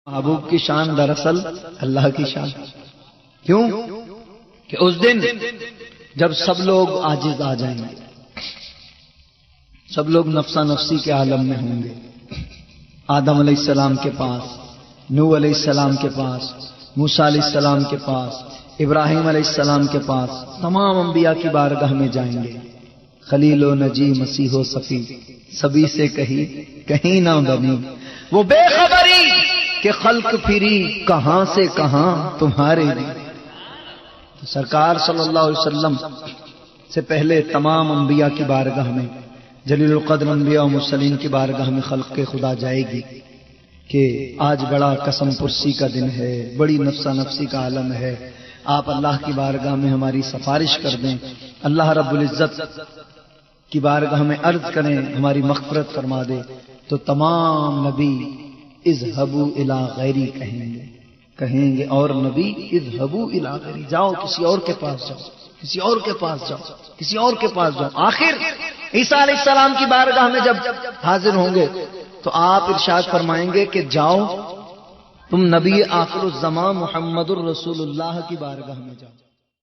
محبوب کی شان دراصل اللہ کی شان. کیوں کہ اس دن جب سب لوگ عاجز آ جائیں گے، سب لوگ نفسا نفسی کے عالم میں ہوں گے. آدم علیہ السلام کے پاس، نوح علیہ السلام کے پاس، موسیٰ علیہ السلام کے پاس، ابراہیم علیہ السلام کے پاس، تمام انبیاء کی بارگاہ میں جائیں گے. خلیل و نجی مسیح و صفی سبھی سے کہیں نہ بنی وہ بے خبری کہ خلق پھری کہاں سے کہاں تمہارے لیے. سرکار صلی اللہ علیہ وسلم سے پہلے تمام انبیاء کی بارگاہ میں، جلیل القدر انبیاء و مرسلین کی بارگاہ میں خلق کے خدا جائے گی کہ آج بڑا قسم پرسی کا دن ہے، بڑی نفسا نفسی کا عالم ہے، آپ اللہ کی بارگاہ میں ہماری سفارش کر دیں، اللہ رب العزت کی بارگاہ میں عرض کریں ہماری مغفرت فرما دے. تو تمام نبی اذهبوا الی غیری کہیں گے اور نبی اذهبوا الی غیری، جاؤ کسی اور کے پاس جاؤ، کسی اور کے پاس جاؤ، کسی اور کے پاس جاؤ. آخر عیسیٰ علیہ السلام کی بارگاہ میں جب حاضر ہوں گے تو آپ ارشاد فرمائیں گے کہ جاؤ تم نبی آخر الزمان محمد الرسول اللہ کی بارگاہ میں جاؤ.